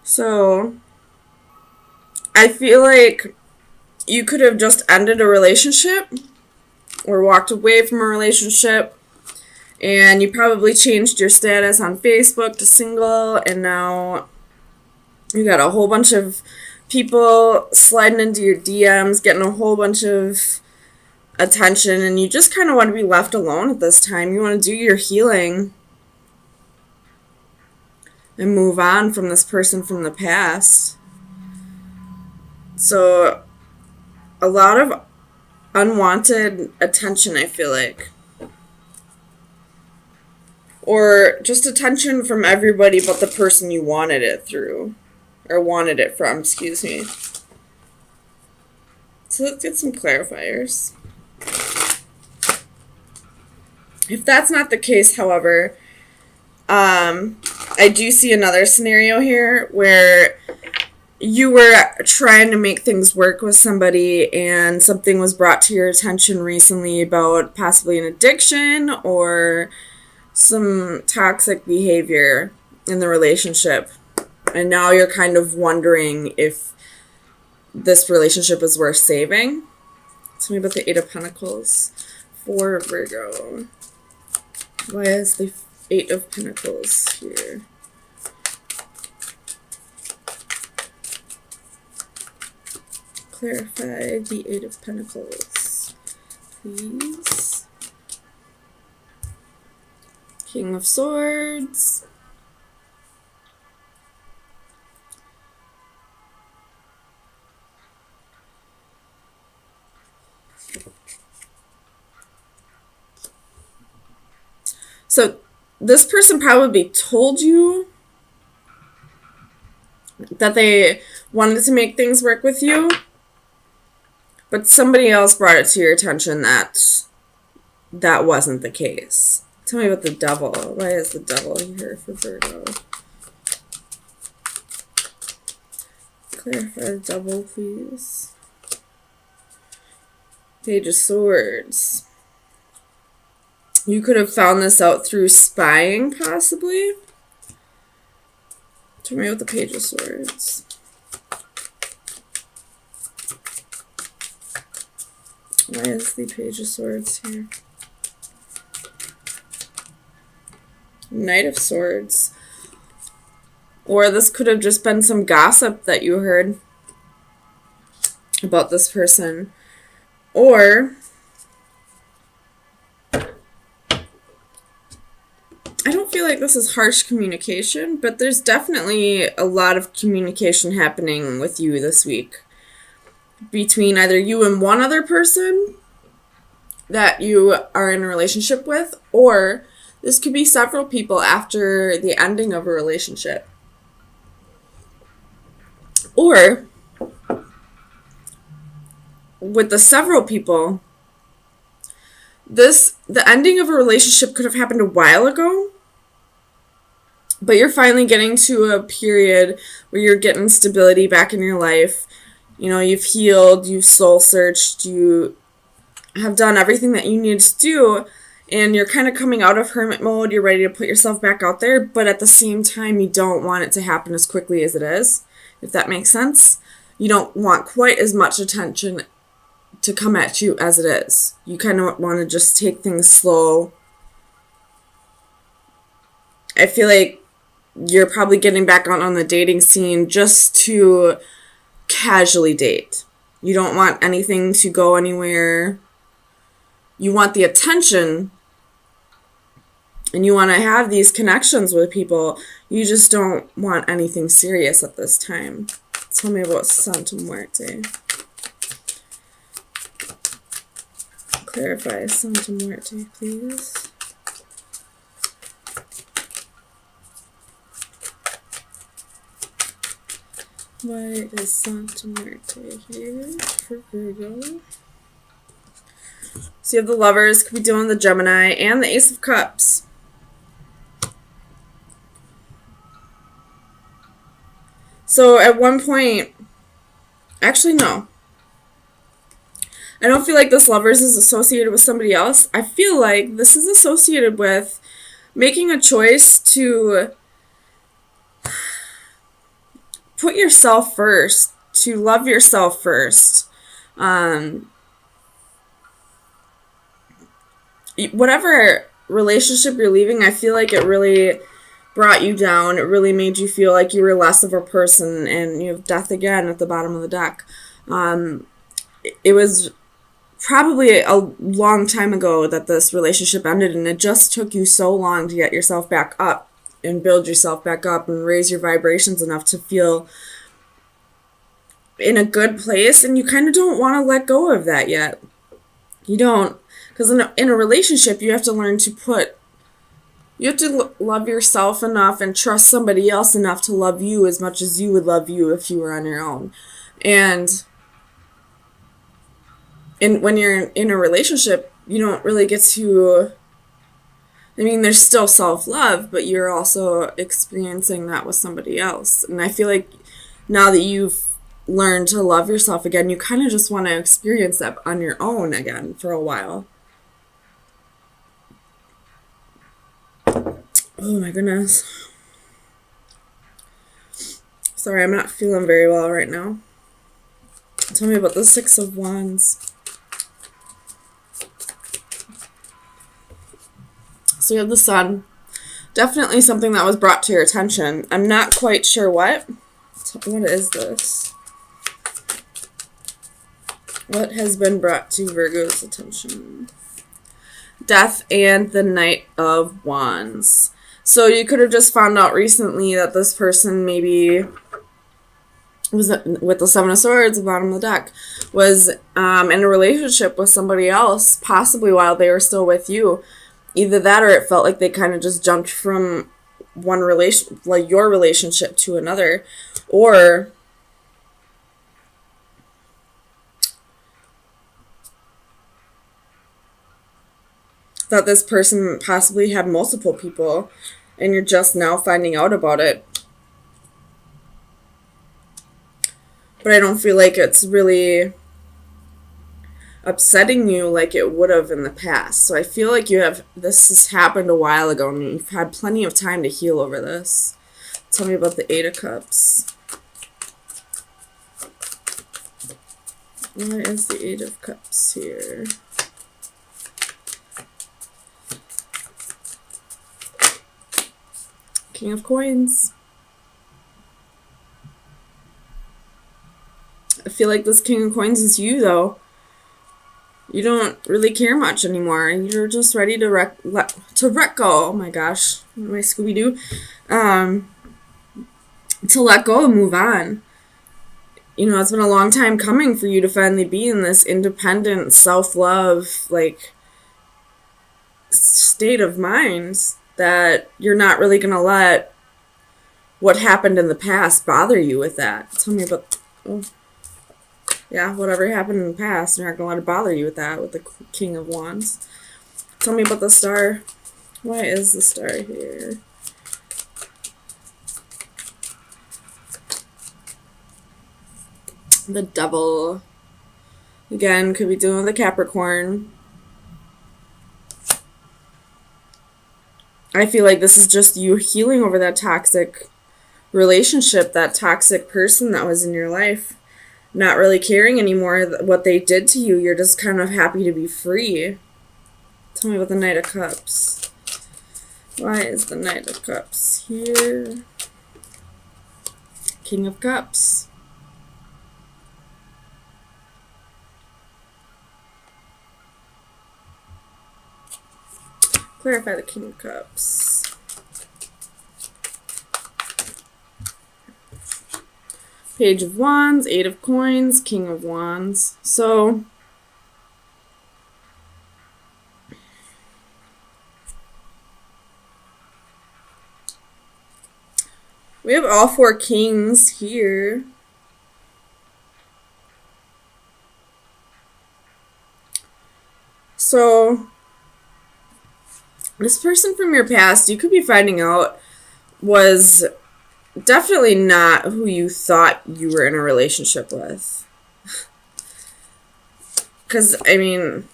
So, I feel like you could have just ended a relationship or walked away from a relationship, and you probably changed your status on Facebook to single, and now you got a whole bunch of people sliding into your DMs, getting a whole bunch of attention, and you just kind of want to be left alone at this time. You want to do your healing and move on from this person from the past. So, a lot of unwanted attention, I feel like. Or just attention from everybody but the person you wanted it through. Or wanted it from, excuse me. So let's get some clarifiers. If that's not the case, however, I do see another scenario here where you were trying to make things work with somebody and something was brought to your attention recently about possibly an addiction or some toxic behavior in the relationship. And now you're kind of wondering if this relationship is worth saving. Tell me about the Eight of Pentacles for Virgo. Why is the Eight of Pentacles here? Clarify the Eight of Pentacles, please. King of Swords. So this person probably told you that they wanted to make things work with you, but somebody else brought it to your attention that that wasn't the case. Tell me about the Devil. Why is the Devil here for Virgo? Clarify the Devil, please. Page of Swords. You could have found this out through spying, possibly. Tell me about the Page of Swords. Why is the Page of Swords here? Knight of Swords. Or this could have just been some gossip that you heard about this person. Or I don't feel like this is harsh communication, but there's definitely a lot of communication happening with you this week. Between either you and one other person that you are in a relationship with, or this could be several people after the ending of a relationship. Or with the several people, the ending of a relationship could have happened a while ago, but you're finally getting to a period where you're getting stability back in your life. You know, you've healed, you've soul searched, you have done everything that you need to do, and you're kind of coming out of hermit mode. You're ready to put yourself back out there, but at the same time, you don't want it to happen as quickly as it is, if that makes sense. You don't want quite as much attention to come at you as it is. You kind of want to just take things slow. I feel like you're probably getting back on the dating scene just to casually date. You don't want anything to go anywhere. You want the attention and you want to have these connections with people. You just don't want anything serious at this time. Tell me about Santa Muerte. Clarify Santa Muerte, please. Why is Santa Muerte here for Virgo? So you have the Lovers, could be doing the Gemini, and the Ace of Cups. So at one point, actually no. I don't feel like this Lovers is associated with somebody else. I feel like this is associated with making a choice to put yourself first, to love yourself first. Whatever relationship you're leaving, I feel like it really brought you down. It really made you feel like you were less of a person, and you have death again at the bottom of the deck. It was probably a long time ago that this relationship ended, and it just took you so long to get yourself back up and build yourself back up and raise your vibrations enough to feel in a good place, and you kind of don't want to let go of that yet. You don't, because in a relationship, you have to learn to love yourself enough and trust somebody else enough to love you as much as you would love you if you were on your own. And when you're in a relationship, you don't really get to, I mean, there's still self-love, but you're also experiencing that with somebody else. And I feel like now that you've learned to love yourself again, you kind of just want to experience that on your own again for a while. Oh my goodness. Sorry, I'm not feeling very well right now. Tell me about the Six of Wands. So you have the Sun. Definitely something that was brought to your attention. I'm not quite sure what. What is this? What has been brought to Virgo's attention? Death and the Knight of Wands. So you could have just found out recently that this person maybe was, with the Seven of Swords at the bottom of the deck, was in a relationship with somebody else, possibly while they were still with you. Either that, or it felt like they kind of just jumped from one relation, like your relationship, to another, or that this person possibly had multiple people, and you're just now finding out about it. But I don't feel like it's really upsetting you like it would have in the past. So I feel like this has happened a while ago, and you've had plenty of time to heal over this. Tell me about the Eight of Cups. What is the Eight of Cups here? King of Coins. I feel like this King of Coins is you, though. You don't really care much anymore. You're just ready to let go. Oh my gosh, my Scooby-Doo. To let go and move on. You know, it's been a long time coming for you to finally be in this independent, self-love, like, state of mind that you're not really going to let what happened in the past bother you with that. Tell me about... whatever happened in the past, you're not going to let it bother you with that, with the King of Wands. Tell me about the Star. Why is the Star here? The Devil. Again, could be dealing with a Capricorn. I feel like this is just you healing over that toxic relationship, that toxic person that was in your life. Not really caring anymore what they did to you. You're just kind of happy to be free. Tell me about the Knight of Cups. Why is the Knight of Cups here? King of Cups. Clarify the King of Cups. Page of Wands, Eight of Coins, King of Wands. So, we have all four kings here. So, this person from your past, you could be finding out, was definitely not who you thought you were in a relationship with. Because, I mean,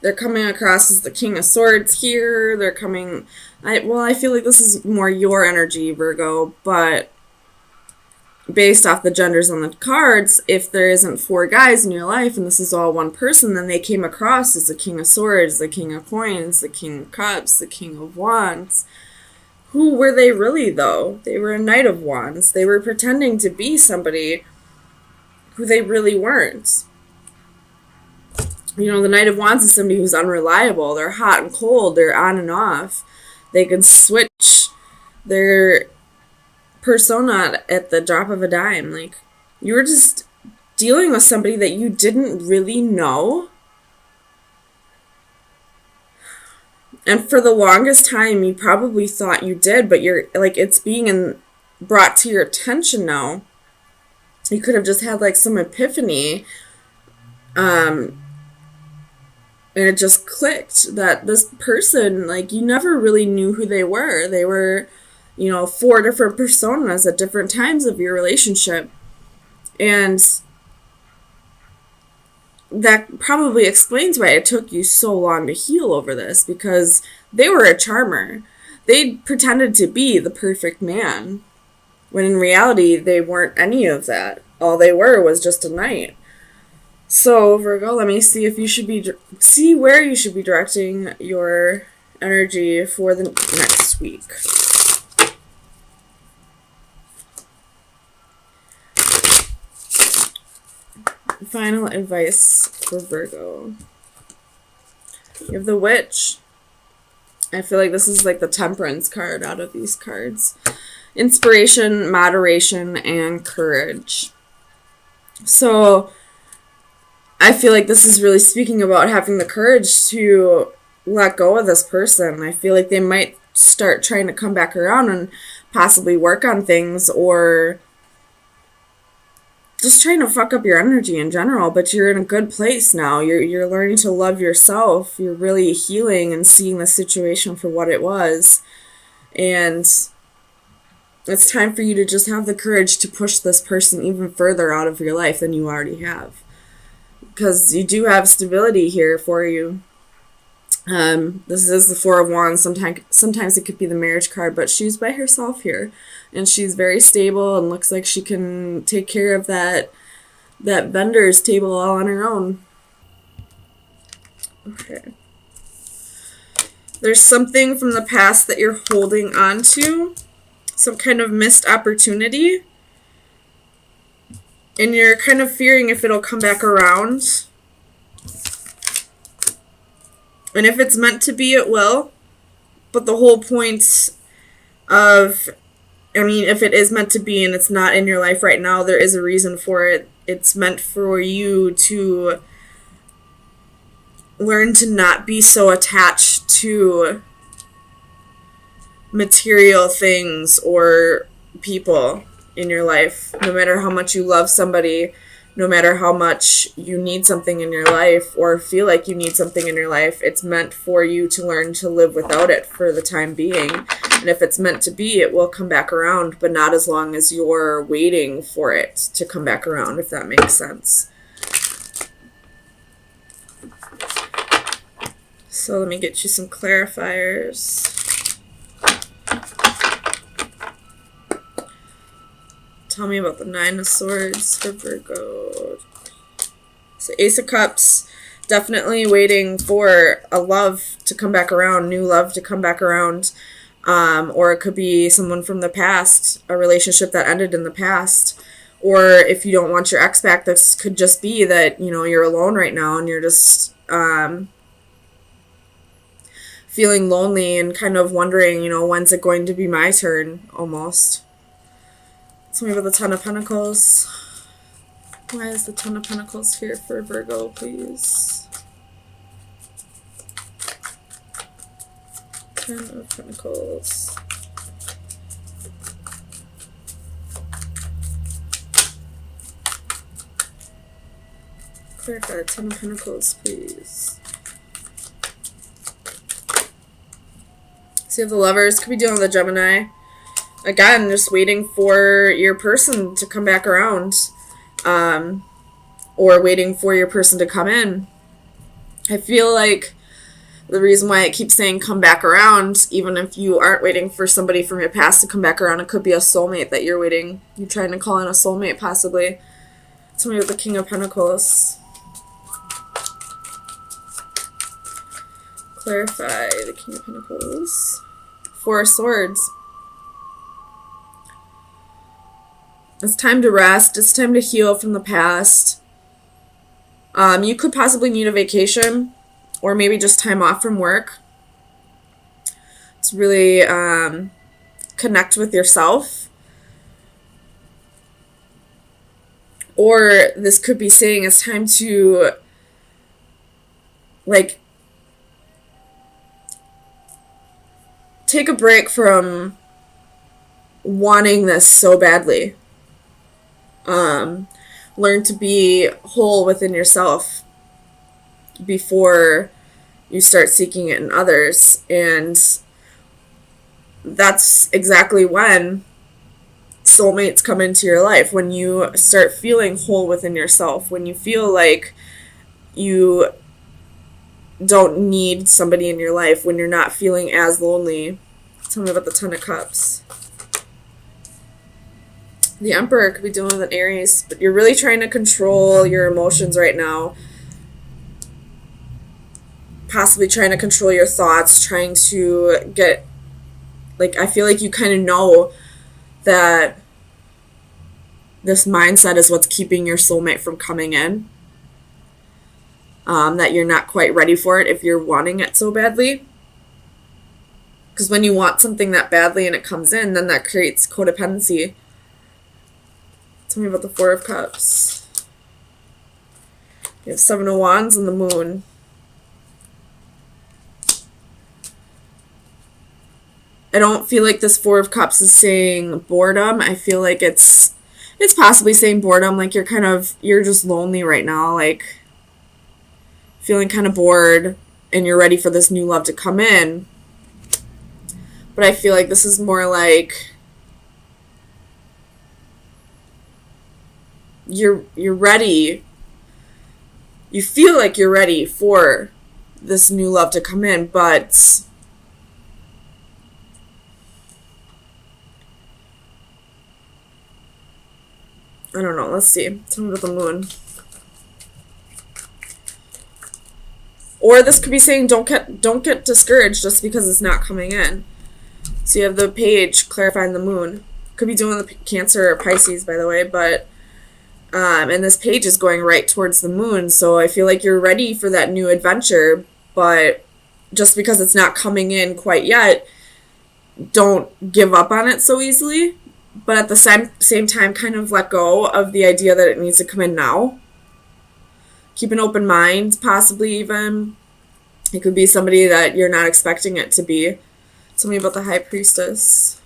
they're coming across as the King of Swords here. They're coming... I feel like this is more your energy, Virgo, but based off the genders on the cards, if there isn't 4 guys in your life and this is all one person, then they came across as the King of Swords, the King of Coins, the King of Cups, the King of Wands. Who were they really, though? They were a Knight of Wands. They were pretending to be somebody who they really weren't. You know, the Knight of Wands is somebody who's unreliable. They're hot and cold. They're on and off. They can switch their persona at the drop of a dime. Like, you were just dealing with somebody that you didn't really know. And for the longest time, you probably thought you did, but you're like, it's being brought to your attention now. You could have just had like some epiphany, and it just clicked that this person, like, you never really knew who they were. They were, you know, 4 different personas at different times of your relationship. And that probably explains why it took you so long to heal over this, because they were a charmer. They pretended to be the perfect man, when in reality, they weren't any of that. All they were was just a knight. So, Virgo, let me see if you should be, see where you should be directing your energy for the next week. Final advice for Virgo. You have the Witch. I feel like this is like the Temperance card out of these cards. Inspiration, moderation, and courage. So, I feel like this is really speaking about having the courage to let go of this person. I feel like they might start trying to come back around and possibly work on things, or just trying to fuck up your energy in general, but you're in a good place now. You're learning to love yourself. You're really healing and seeing the situation for what it was. And it's time for you to just have the courage to push this person even further out of your life than you already have. Because you do have stability here for you. This is the 4 of Wands. Sometimes it could be the Marriage card, but she's by herself here. And she's very stable and looks like she can take care of that vendor's table all on her own. Okay. There's something from the past that you're holding on to. Some kind of missed opportunity. And you're kind of fearing if it'll come back around. And if it's meant to be, it will. But the whole point of, I mean, if it is meant to be and it's not in your life right now, there is a reason for it. It's meant for you to learn to not be so attached to material things or people in your life. No matter how much you love somebody, no matter how much you need something in your life or feel like you need something in your life, it's meant for you to learn to live without it for the time being. And if it's meant to be, it will come back around, but not as long as you're waiting for it to come back around, if that makes sense. So let me get you some clarifiers. Tell me about the 9 of Swords for Virgo. So Ace of Cups, definitely waiting for a love to come back around, new love to come back around. Or it could be someone from the past, a relationship that ended in the past. Or if you don't want your ex back, this could just be that, you know, you're alone right now and you're just feeling lonely and kind of wondering, you know, when's it going to be my turn, almost. Tell me about the Ten of Pentacles. Why is the Ten of Pentacles here for Virgo, please? Ten of Pentacles. Clarify the Ten of Pentacles, please. So you have the Lovers. Could be dealing with a Gemini. Again, just waiting for your person to come back around. Or waiting for your person to come in. I feel like The reason why it keeps saying come back around, even if you aren't waiting for somebody from your past to come back around, it could be a soulmate that you're waiting. You're trying to call in a soulmate, possibly. Somebody with the King of Pentacles. Clarify the King of Pentacles. Four of Swords. It's time to rest. It's time to heal from the past. You could possibly need a vacation or maybe just time off from work. To really connect with yourself. Or this could be saying it's time to, like, take a break from wanting this so badly. Learn to be whole within yourself before you start seeking it in others. And that's exactly when soulmates come into your life, when you start feeling whole within yourself, when you feel like you don't need somebody in your life, when you're not feeling as lonely. Tell me about the Ten of Cups. The Emperor could be dealing with an Aries, but you're really trying to control your emotions right now. Possibly trying to control your thoughts, trying to get, like, I feel like you kind of know that this mindset is what's keeping your soulmate from coming in. That you're not quite ready for it if you're wanting it so badly. Because when you want something that badly and it comes in, then that creates codependency. Tell me about the Four of Cups. You have Seven of Wands and the Moon. I don't feel like this Four of Cups is saying boredom. I feel like it's possibly saying boredom, like you're just lonely right now, like feeling kind of bored and you're ready for this new love to come in. But I feel like this is more like you're ready. You feel like you're ready for this new love to come in, but I don't know. Let's see. Tell me about the Moon. Or this could be saying don't get discouraged just because it's not coming in. So you have the Page clarifying the Moon. Could be doing the Cancer or Pisces, by the way, but and this Page is going right towards the Moon, so I feel like you're ready for that new adventure, but just because it's not coming in quite yet, don't give up on it so easily. But at the same time, kind of let go of the idea that it needs to come in now. Keep an open mind, possibly even. It could be somebody that you're not expecting it to be. Tell me about the High Priestess.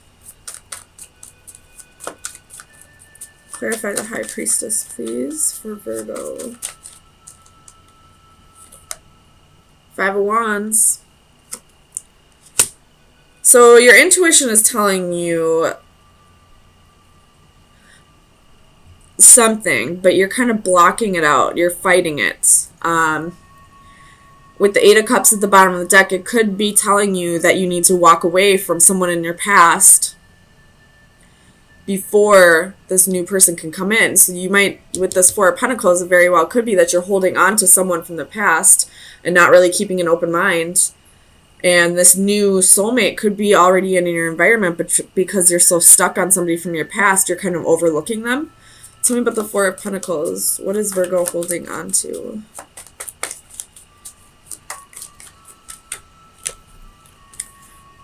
Clarify the High Priestess, please, for Virgo. Five of Wands. So your intuition is telling you something, but you're kind of blocking it out. You're fighting it. With the Eight of Cups at the bottom of the deck, it could be telling you that you need to walk away from someone in your past before this new person can come in. So you might, with this Four of Pentacles, it very well could be that you're holding on to someone from the past and not really keeping an open mind. And this new soulmate could be already in your environment, but because you're so stuck on somebody from your past, you're kind of overlooking them. Tell me about the Four of Pentacles. What is Virgo holding on to?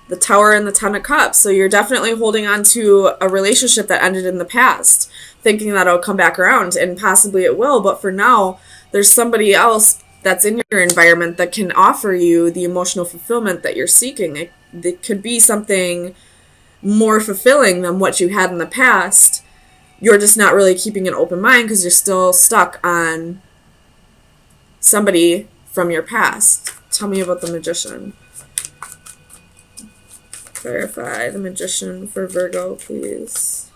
The Tower and the Ten of Cups. So you're definitely holding on to a relationship that ended in the past, thinking that it'll come back around, and possibly it will. But for now, there's somebody else that's in your environment that can offer you the emotional fulfillment that you're seeking. It could be something more fulfilling than what you had in the past. You're just not really keeping an open mind because you're still stuck on somebody from your past. Tell me about the Magician. Clarify the Magician for Virgo, please.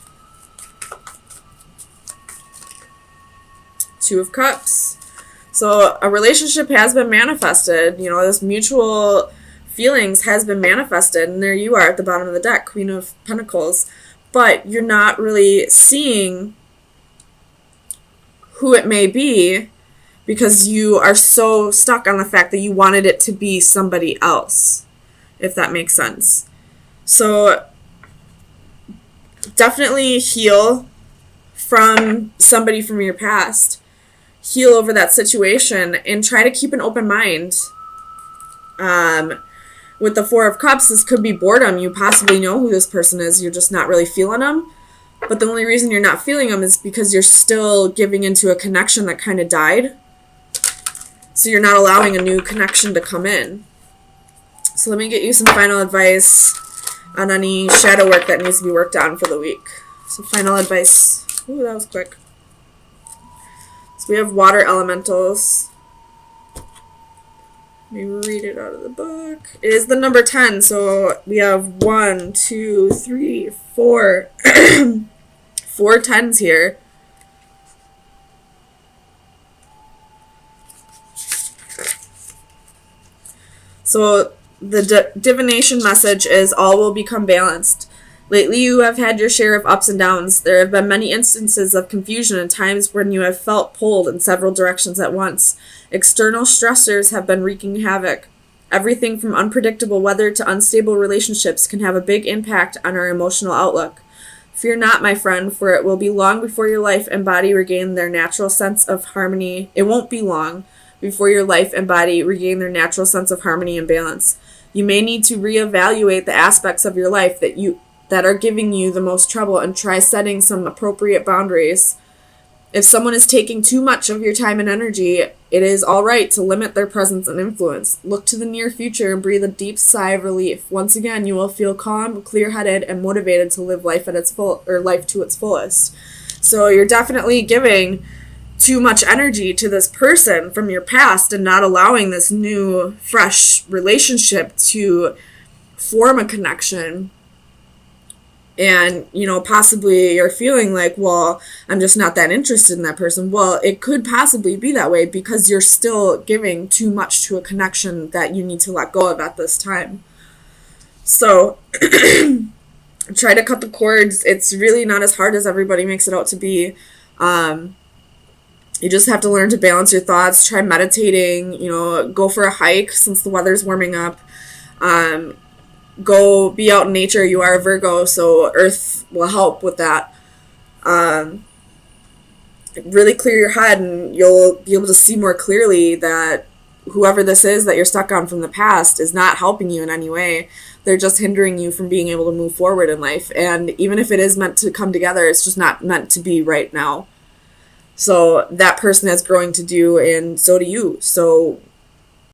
Two of Cups. So a relationship has been manifested. You know, this mutual feelings has been manifested, and there you are at the bottom of the deck, Queen of Pentacles. But you're not really seeing who it may be because you are so stuck on the fact that you wanted it to be somebody else, if that makes sense. So definitely heal from somebody from your past. Heal over that situation and try to keep an open mind. With the Four of Cups, this could be boredom. You possibly know who this person is. You're just not really feeling them. But the only reason you're not feeling them is because you're still giving into a connection that kind of died. So you're not allowing a new connection to come in. So let me get you some final advice on any shadow work that needs to be worked on for the week. So final advice. Ooh, that was quick. So we have water elementals. Let me read it out of the book. It is the number 10. So we have 1, 2, 3, 4. 4 10s here. So the divination message is all will become balanced. Lately you have had your share of ups and downs. There have been many instances of confusion and times when you have felt pulled in several directions at once. External stressors have been wreaking havoc. Everything from unpredictable weather to unstable relationships can have a big impact on our emotional outlook. Fear not, my friend, for it will be long before your life and body regain their natural sense of harmony. It won't be long before your life and body regain their natural sense of harmony and balance. You may need to reevaluate the aspects of your life that are giving you the most trouble and try setting some appropriate boundaries. If someone is taking too much of your time and energy, it is all right to limit their presence and influence. Look to the near future and breathe a deep sigh of relief. Once again, you will feel calm, clear-headed, and motivated to live life life to its fullest. So you're definitely giving too much energy to this person from your past and not allowing this new, fresh relationship to form a connection. And, you know, possibly you're feeling like, well, I'm just not that interested in that person. Well, it could possibly be that way because you're still giving too much to a connection that you need to let go of at this time. So try to cut the cords. It's really not as hard as everybody makes it out to be. You just have to learn to balance your thoughts. Try meditating, you know, go for a hike since the weather's warming up. Go be out in nature. You are a Virgo, so Earth will help with that. Really clear your head and you'll be able to see more clearly that whoever this is that you're stuck on from the past is not helping you in any way. They're just hindering you from being able to move forward in life. And even if it is meant to come together, it's just not meant to be right now. So that person has growing to do, and so do you. So